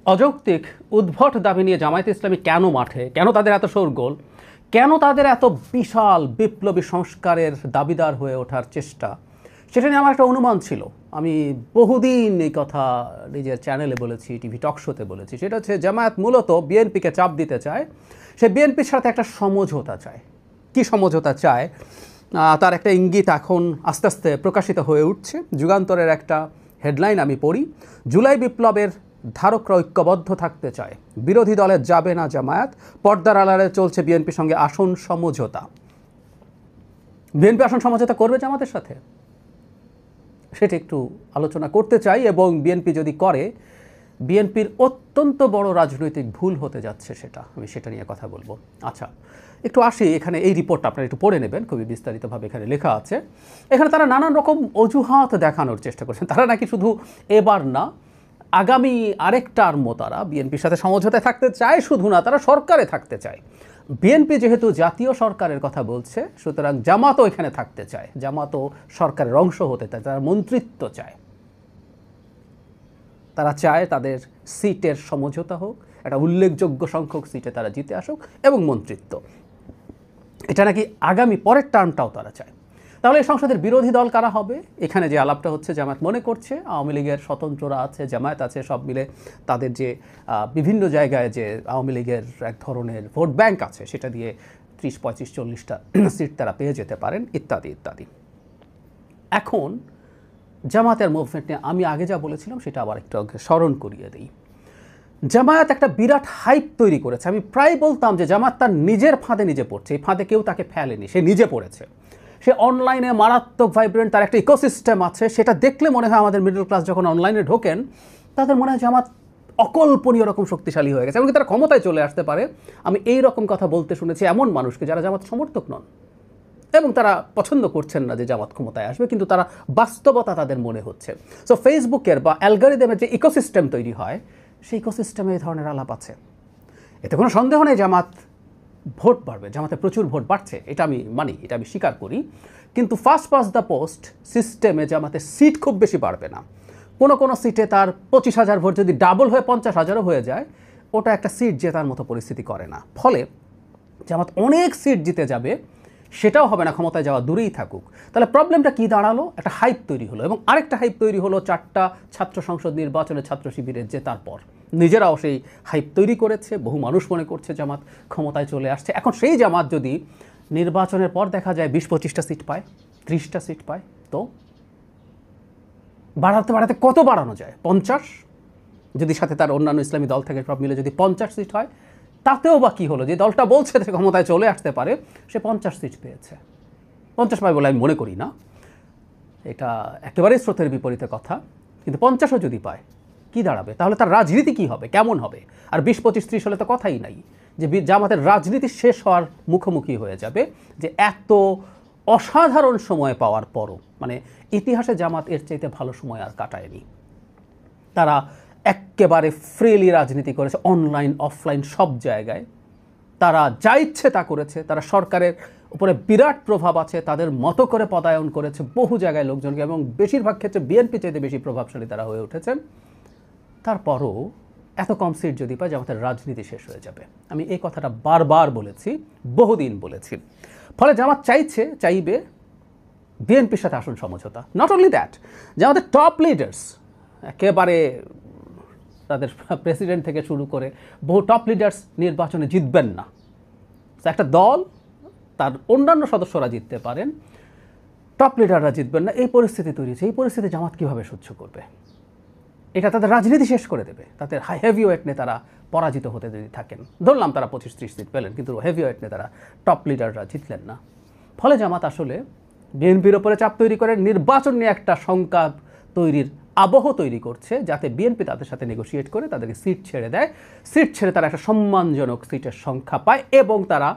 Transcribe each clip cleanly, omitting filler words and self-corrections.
অযৌক্তিক উদ্ভট দাবি নিয়ে জামায়াতে ইসলামী কেন মাঠে, কেন তাদের এত শোরগোল, কেন তাদের এত বিশাল বিপ্লবী সংস্কারের দাবিদার হয়ে ওঠার চেষ্টা, সেটা নিয়ে আমার একটা অনুমান ছিল। আমি বহুদিন এই কথা নিজের চ্যানেলে বলেছি, টিভি টক শোতে বলেছি। সেটা হচ্ছে জামায়াত মূলত বিএনপিকে চাপ দিতে চায়, সে বিএনপির সাথে একটা সমঝোতা চায়। কি সমঝোতা চায় তার একটা ইঙ্গিত এখন আস্তে আস্তে প্রকাশিত হয়ে উঠছে। যুগান্তরের একটা হেডলাইন আমি পড়ি, জুলাই বিপ্লবের ধারকরা ঐক্যবদ্ধ থাকতে চায়, বিরোধী দলে যাবে না জামায়াত, পর্দার আড়ালে চলছে বিএনপির সঙ্গে আসন সমঝোতা। বিএনপি আসন সমঝোতা করবে জামাতের সাথে, সেটা একটু আলোচনা করতে চাই। এবং বিএনপি যদি করে, বিএনপির অত্যন্ত বড় রাজনৈতিক ভুল হতে যাচ্ছে, আমি সেটা নিয়ে কথা বলবো। আচ্ছা, একটু আসি এখানে। এই রিপোর্টটা আপনারা একটু পড়ে নেবেন, খুবই বিস্তারিতভাবে এখানে লেখা আছে। এখানে তারা নানান রকম অজুহাত দেখানোর চেষ্টা করছেন। তারা নাকি শুধু এবার না, আগামী আরেক টার্মও তারা বিএনপির সাথে সমঝোতায় থাকতে চায়। শুধু না, তারা সরকারে থাকতে চায়। বিএনপি যেহেতু জাতীয় সরকারের কথা বলছে, সুতরাং জামাতও এখানে থাকতে চায়, জামাতও সরকারের অংশ হতে চায়, তারা মন্ত্রিত্ব চায়। তারা চায় তাদের সিটের সমঝোতা হোক, একটা উল্লেখযোগ্য সংখ্যক সিটে তারা জিতে আসুক, এবং মন্ত্রিত্ব। এটা নাকি আগামী পরের টার্মটাও তারা চায়। তাহলে এই সংসদের বিরোধী দল কারা হবে? এখানে যে আলাপটা হচ্ছে, জামায়াত মনে করছে আওয়ামী লীগের স্বতন্ত্ররা আছে, জামায়াত আছে, সব মিলে তাদের যে বিভিন্ন জায়গায় যে আওয়ামী লীগের এক ধরনের ভোট ব্যাংক আছে, সেটা দিয়ে 30, 35, 40টা সিট তারা পেয়ে যেতে পারেন, ইত্যাদি ইত্যাদি। এখন জামায়াতের মুভমেন্ট নিয়ে আমি আগে যা বলেছিলাম সেটা আবার একটু স্মরণ করিয়ে দিই। জামায়াত একটা বিরাট হাইপ তৈরি করেছে। আমি প্রায় বলতাম যে জামায়াত তার নিজের ফাঁদে নিজে পড়ছে, এই ফাঁদে কেউ তাকে ফেলেনি, সে নিজে পড়েছে। সে অনলাইনে মারাত্মক ভাইব্রেন্ট, তার একটা ইকোসিস্টেম আছে। সেটা দেখলে মনে হয় আমাদের মিডল ক্লাস যখন অনলাইনে ঢোকেন, তাদের মনে হয় জামায়াত অকল্পনীয় রকম শক্তিশালী হয়ে গেছে, এমনকি তারা ক্ষমতায় চলে আসতে পারে। আমি এই রকম কথা বলতে শুনেছি এমন মানুষকে যারা জামাত সমর্থক নন, এবং তারা পছন্দ করছেন না যে জামাত ক্ষমতায় আসবে, কিন্তু তারা বাস্তবতা তাদের মনে হচ্ছে। সো ফেসবুকের বা অ্যালগরিদমের যে ইকোসিস্টেম তৈরি হয়, সেই ইকোসিস্টেমে এই ধরনের আলাপ আছে। এতে কোনো সন্দেহ নেই জামাত ভোট বাড়বে, জামাতে প্রচুর ভোট বাড়ছে, এটা আমি মানি, এটা আমি স্বীকার করি। কিন্তু ফার্স্ট পাস দ্য পোস্ট সিস্টেমে জামাতে সিট খুব বেশি বাড়বে না। কোনো সিটে তার 25,000 ভোট যদি ডাবল হয়ে 50,000ও হয়ে যায়, ওটা একটা সিট জেতার মতো পরিস্থিতি করে না। ফলে জামাত অনেক সিট জিতে যাবে, সেটাও হবে না, ক্ষমতায় যাওয়া দূরেই থাকুক। তাহলে প্রবলেমটা কি দাঁড়ালো? একটা হাইপ তৈরি হলো, এবং আরেকটা হাইপ তৈরি হলো 4টা ছাত্র সংসদ নির্বাচনে ছাত্র শিবিরের জেতার পর। নিজেরাও সেই হাইপ তৈরি করেছে, বহু মানুষ মনে করছে জামাত ক্ষমতায় চলে আসছে। এখন সেই জামাত যদি নির্বাচনের পর দেখা যায় 20-25টা সিট পায়, 30টা সিট পায়, তো বাড়াতে কত বাড়ানো যায়? 50? যদি সাথে তার অন্যান্য ইসলামী দল থেকে সব মিলে যদি 50 সিট হয়, তাতেও বা কী হলো? যে দলটা বলছে সে ক্ষমতায় চলে আসতে পারে, সে 50 সিট পেয়েছে। 50 পায় বলে আমি মনে করি না, এটা একেবারেই স্রোতের বিপরীতে কথা। কিন্তু 50ও যদি পায়, কি দাঁড়াবে? তাহলে তার রাজনীতি কি হবে, কেমন হবে? আর 20, 25, 30 হলে তো কথাই নাই, যে জামাতের রাজনীতি শেষ হওয়ার মুখোমুখি হয়ে যাবে। যে এত অসাধারণ সময় পাওয়ার পরও, মানে ইতিহাসে জামাত এর চাইতে ভালো সময় আর কাটায়নি। তারা একেবারে ফ্রিলি রাজনীতি করেছে, অনলাইন অফলাইন সব জায়গায় তারা যা ইচ্ছে তা করেছে। তারা সরকারের উপরে বিরাট প্রভাব আছে, তাদের মতো করে পদায়ন করেছে বহু জায়গায় লোকজনকে, এবং বেশিরভাগ ক্ষেত্রে বিএনপি চাইতে বেশি প্রভাবশালী তারা হয়ে উঠেছেন। তারপরও এত কম সিট যদি পায়, জামাতের রাজনীতি শেষ হয়ে যাবে। আমি এই কথাটা বারবার বলেছি, বহুদিন বলেছি। ফলে জামাত চাইবে বিএনপির সাথে আসন সমঝোতা। নট অনলি দ্যাট, জামাতের টপ লিডার্স, একেবারে তাদের প্রেসিডেন্ট থেকে শুরু করে বহু টপ লিডার্স নির্বাচনে জিতবেন না। একটা দল তার অন্যান্য সদস্যরা জিততে পারেন, টপ লিডাররা জিতবেন না, এই পরিস্থিতি তৈরি হয়েছে। এই পরিস্থিতি জামাত কীভাবে সহ্য করবে? এটা তাদের রাজনীতি শেষ করে দেবে। তাদের হেভিওয়েট নেতারা পরাজিত হতে যদি থাকেন, ধরলাম তারা 25-30 সিট পেলেন, কিন্তু হেভিওয়েট নেতারা, টপ লিডাররা জিতলেন না। ফলে জামাত আসলে বিএনপির ওপরে চাপ তৈরি করে নির্বাচন নিয়ে একটা শঙ্কা তৈরির আবহ তৈরি করছে, যাতে বিএনপি তাদের সাথে নেগোশিয়েট করে তাদেরকে সিট ছেড়ে দেয়। সিট ছেড়ে তারা একটা সম্মানজনক সিটের সংখ্যা পায়, এবং তারা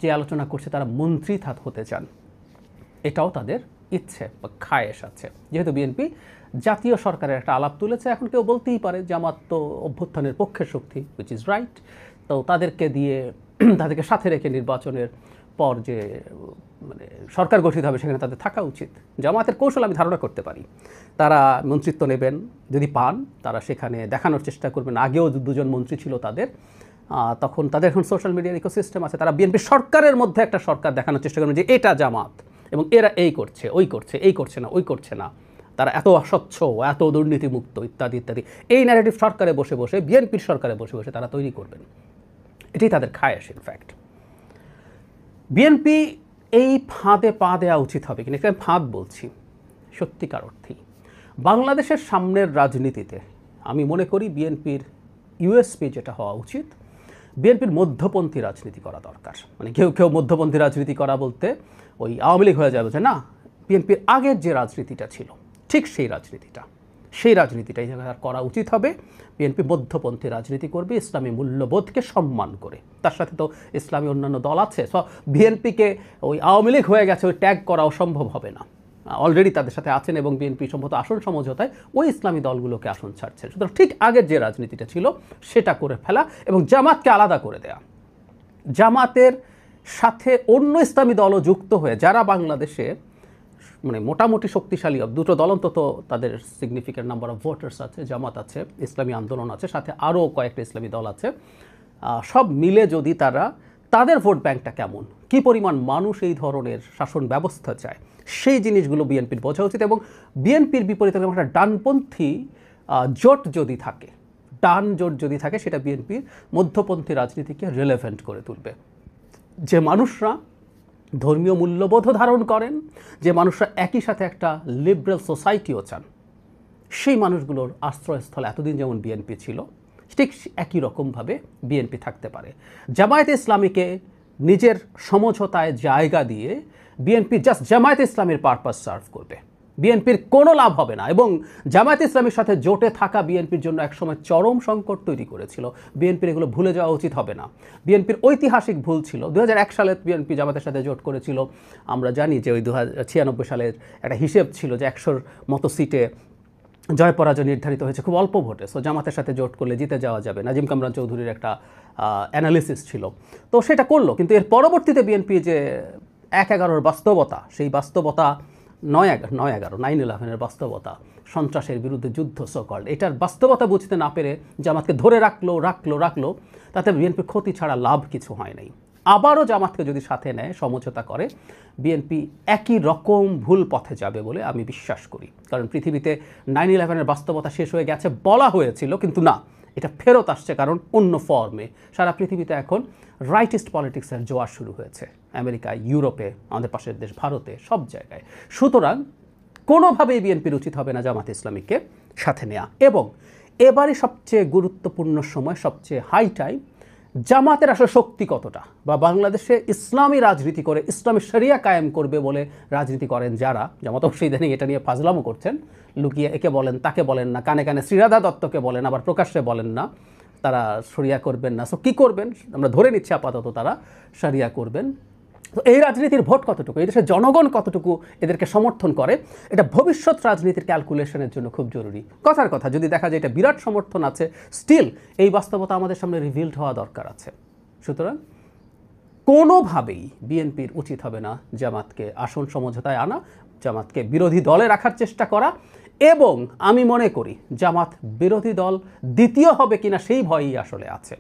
যে আলোচনা করছে তারা মন্ত্রী হতে চান, এটাও তাদের ইচ্ছে বা খায়েশ আছে। যেহেতু বিএনপি জাতীয় সরকারের একটা আলাপ তুলেছে, এখন কেউ বলতেই পারে জামাত তো অভ্যুত্থানের পক্ষের শক্তি, হুইচ ইজ রাইট। তো তাদেরকে সাথে রেখে নির্বাচনের পর যে মানে সরকার গঠিত হবে সেখানে তাদের থাকা উচিত। জামাতের কৌশল আমি ধারণা করতে পারি, তারা মন্ত্রিত্ব নেবেন, যদি পান তারা সেখানে দেখানোর চেষ্টা করবেন। আগেও দুজন মন্ত্রী ছিল তাদের, তখন তাদের এখন সোশ্যাল মিডিয়ার ইকোসিস্টেম আছে, তারা বিএনপি সরকারের মধ্যে একটা সরকার দেখানোর চেষ্টা করবেন যে এটা জামাত এবং এরা এই করছে, ওই করছে, এই করছে না, ওই করছে না, তারা এত অস্বচ্ছ, এত দুর্নীতিমুক্ত ইত্যাদি ইত্যাদি। এই ন্যারেটিভ সরকারে বসে বসে, বিএনপির সরকারে বসে বসে তারা তৈরি করবেন। এটাই তাদের খায়েশ। ইনফ্যাক্ট বিএনপি এই ফাঁদে পা দেওয়া উচিত হবে কিনা, এটা ফাঁদ বলছি সত্যিকার অর্থেই। বাংলাদেশের সামনের রাজনীতিতে আমি মনে করি বিএনপির ইউএসপি যেটা হওয়া উচিত, বিএনপির মধ্যপন্থী রাজনীতি করা দরকার। মানে কেউ কেউ মধ্যপন্থী রাজনীতি করা বলতে ওই আওয়ামী লীগ হয়ে যাবে, যে না, বিএনপির আগের যে রাজনীতিটা ছিল ঠিক সেই রাজনীতিটাই করা উচিত হবে। বিএনপি মধ্যপন্থী রাজনীতি করবে, ইসলামী মূল্যবোধকে সম্মান করে। তার সাথে তো ইসলামী অন্যান্য দল আছে, সো বিএনপিকে ওই আওয়ামী লীগ হয়ে গেছে ওই ট্যাগ করা অসম্ভব হবে না। অলরেডি তাদের সাথে আছেন এবং বিএনপি সম্ভবত আসন সমঝোতায় ওই ইসলামী দলগুলোকে আসন ছাড়ছে। সুতরাং ঠিক আগের যে রাজনীতিটা ছিল সেটা করে ফেলা এবং জামাতকে আলাদা করে দেয়া। জামাতের সাথে অন্য ইসলামী দলও যুক্ত হয়ে যারা বাংলাদেশে মানে মোটামুটি শক্তিশালী, দুটো দল অন্তত তাদের সিগনিফিক্যান্ট নাম্বার অফ ভোটার্স আছে, জামাত আছে, ইসলামী আন্দোলন আছে, সাথে আরও কয়েকটা ইসলামী দল আছে, সব মিলে যদি তাদের ভোট ব্যাংকটা কেমন, কী পরিমাণ মানুষ এই ধরনের শাসন ব্যবস্থা চায়, সেই জিনিসগুলো বিএনপির বোঝা উচিত। এবং বিএনপির বিপরীতে একটা ডানপন্থী জোট যদি থাকে, ডান জোট যদি থাকে, সেটা বিএনপির মধ্যপন্থী রাজনীতিকে রিলেভেন্ট করে তুলবে। যে মানুষরা ধর্মীয় মূল্যবোধও ধারণ করেন, যে মানুষরা একই সাথে একটা লিবারেল সোসাইটিও চান, সেই মানুষগুলোর আশ্রয়স্থল এতদিন যেমন বিএনপি ছিল, ঠিক একই রকমভাবে বিএনপি থাকতে পারে। জামায়াতে ইসলামীকে নিজের সমঝোতায় জায়গা দিয়ে বিএনপি জাস্ট জামায়াতে ইসলামীর পারপাস সার্ভ করবে, বিএনপির কোনো লাভ হবে না। এবং জামায়াতে ইসলামীর সাথে জোটে থাকা বিএনপির জন্য একসময় চরম সংকট তৈরি করেছিল। বিএনপির এগুলো ভুলে যাওয়া উচিত হবে না। বিএনপির ঐতিহাসিক ভুল ছিল, 2001 সালে বিএনপি জামাতের সাথে জোট করেছিল। আমরা জানি যে ওই 1996 সালের একটা হিসেব ছিল যে 100-র মতো সিটে জয় পরাজয় নির্ধারিত হয়েছে খুব অল্প ভোটে, সো জামাতের সাথে জোট করলে জিতে যাওয়া যাবে। নাজিম কামরান চৌধুরীর একটা অ্যানালিসিস ছিল, তো সেটা করলো। কিন্তু এর পরবর্তীতে বিএনপি যে 1/11-র বাস্তবতা, সেই বাস্তবতা 9/11 বাস্তবতা, সন্ত্রাসের বিরুদ্ধে যুদ্ধ সকল, এটার বাস্তবতা বুঝতে না পেরে জামাতকে ধরে রাখলো, তাতে বিএনপির ক্ষতি ছাড়া লাভ কিছু হয় নাই। আবারও জামাতকে যদি সাথে নেয়, সমঝোতা করে, বিএনপি একই রকম ভুল পথে যাবে বলে আমি বিশ্বাস করি। কারণ পৃথিবীতে 9/11-এর বাস্তবতা শেষ হয়ে গেছে বলা হয়েছিল, কিন্তু না, এটা ফেরত আসছে, কারণ অন্য ফর্মে। সারা পৃথিবীতে এখন রাইটিস্ট পলিটিক্সের জোয়ার শুরু হয়েছে, আমেরিকায়, ইউরোপে, আমাদের পাশের দেশ ভারতে, সব জায়গায়। সুতরাং কোনোভাবেই বিএনপির উচিত হবে না জামাত ইসলামীকে সাথে নেওয়া। এবং এবারে সবচেয়ে গুরুত্বপূর্ণ সময়, সবচেয়ে হাই টাইম, জামাতের আসলে শক্তি কতটা, বা বাংলাদেশে ইসলামী রাজনীতি করে ইসলামী শরিয়া কায়েম করবে বলে রাজনীতি করেন যারা, জামাত অবশ্যই ইদানিং এটা নিয়ে ফাজলামো করছেন, লুকিয়ে একে বলেন তাকে বলেন না, কানে কানে শ্রীরাধা দত্তকে বলেন, আবার প্রকাশ্যে বলেন না তারা শরিয়া করবেন না। সো কী করবেন, আমরা ধরে নিচ্ছি আপাতত তারা শরিয়া করবেন। তো এই রাজনীতির ভোট কতটুকু, এই দেশের জনগণ কতটুকু এদেরকে সমর্থন করে, এটা ভবিষ্যৎ রাজনীতির ক্যালকুলেশনের জন্য খুব জরুরি। কথার কথা, যদি দেখা যায় এটা বিরাট সমর্থন আছে, স্টিল এই বাস্তবতা আমাদের সামনে রিভিলড হওয়া দরকার আছে। সুতরাং কোনোভাবেই বিএনপির উচিত হবে না জামাতকে আসন সমঝোতায় আনা, জামাতকে বিরোধী দলে রাখার চেষ্টা করা। এবং আমি মনে করি জামাত বিরোধী দল দ্বিতীয় হবে কিনা সেই ভয়ই আসলে আছে।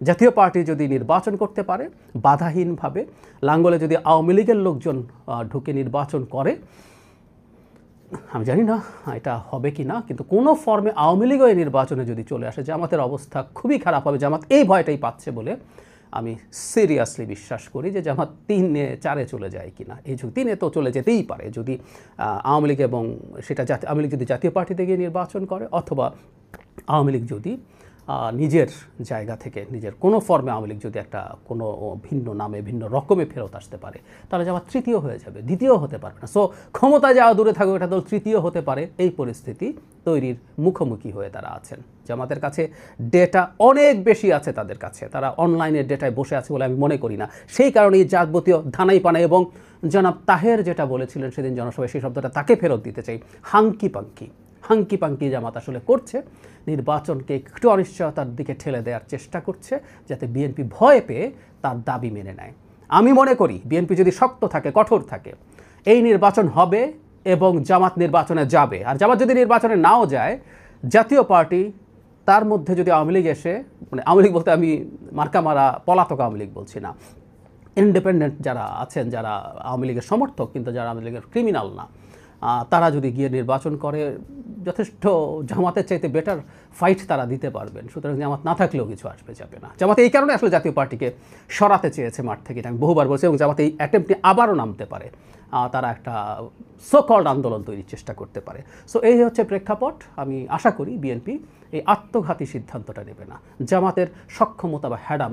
জাতীয় পার্টি যদি নির্বাচন করতে পারে বাধাহীনভাবে, লাঙ্গলে যদি আওয়ামী লীগের লোকজন ঢুকে নির্বাচন করে, আমি জানি না এটা হবে কি না, কিন্তু কোনো ফর্মে আওয়ামী লীগও এই নির্বাচনে যদি চলে আসে, জামাতের অবস্থা খুবই খারাপ হবে। জামাত এই ভয়টাই পাচ্ছে বলে আমি সিরিয়াসলি বিশ্বাস করি যে জামাত 3-4 চলে যায় কিনা। এই 3-এ তো চলে যেতেই পারে যদি আওয়ামী লীগ, এবং সেটা আওয়ামী লীগ যদি জাতীয় পার্টিতে গিয়ে নির্বাচন করে, অথবা আওয়ামী লীগ যদি নিজের জায়গা থেকে, নিজের কোনো ফর্মে আওয়ামী লীগ যদি একটা কোনো ভিন্ন নামে, ভিন্ন রকমে ফেরত আসতে পারে, তাহলে জামাত তৃতীয় হয়ে যাবে, দ্বিতীয় হতে পারবে না। সো ক্ষমতায় যাওয়া দূরে থাকবে, একটা দল তৃতীয় হতে পারে, এই পরিস্থিতি তৈরির মুখোমুখি হয়ে তারা আছেন। জামাতের কাছে ডেটা অনেক বেশি আছে, তাদের কাছে, তারা অনলাইনের ডেটায় বসে আছে বলে আমি মনে করি না। সেই কারণেই যাবতীয় ধানাই পানা, এবং জনাব তাহের যেটা বলেছিলেন সেদিন জনসভায়, সেই শব্দটা তাকে ফেরত দিতে চাই, হাঙ্কি পাঙ্কি জামাত আসলে করছে, নির্বাচনকে একটু অনিশ্চয়তার দিকে ঠেলে দেওয়ার চেষ্টা করছে, যাতে বিএনপি ভয় পেয়ে তার দাবি মেনে নেয়। আমি মনে করি বিএনপি যদি শক্ত থাকে, কঠোর থাকে, এই নির্বাচন হবে এবং জামাত নির্বাচনে যাবে। আর জামাত যদি নির্বাচনে নাও যায়, জাতীয় পার্টি তার মধ্যে যদি আওয়ামী লীগ এসে, মানে আওয়ামী লীগ বলতে আমি মার্কা মারা পলাতক আওয়ামী লীগ বলছি না, ইন্ডিপেন্ডেন্ট যারা আছেন, যারা আওয়ামী লীগের সমর্থক কিন্তু যারা আওয়ামী লীগের ক্রিমিনাল না, তারা যদি গিয়ে নির্বাচন করে যথেষ্ট জামাতের চাইতে বেটার ফাইট তারা দিতে পারবেন। সুতরাং জামাত না থাকলেও কিছু আসবে যাবে না। জামাত এই কারণে আসলে জাতীয় পার্টিকে সরাতে চেয়েছে মাঠ থেকে, এটা আমি বহুবার বলছি, এবং জামাত এই অ্যাটেম্পটে আবারও নামতে পারে, তারা একটা সো কল্ড আন্দোলন তৈরির চেষ্টা করতে পারে। সো এই হচ্ছে প্রেক্ষাপট। আমি আশা করি বিএনপি এই আত্মঘাতী সিদ্ধান্তটা নেবে না। জামাতের সক্ষমতা বা হ্যাডাম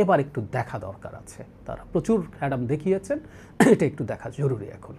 এবার একটু দেখা দরকার আছে। তারা প্রচুর হ্যাডাম দেখিয়েছেন, এটা একটু দেখা জরুরি এখন।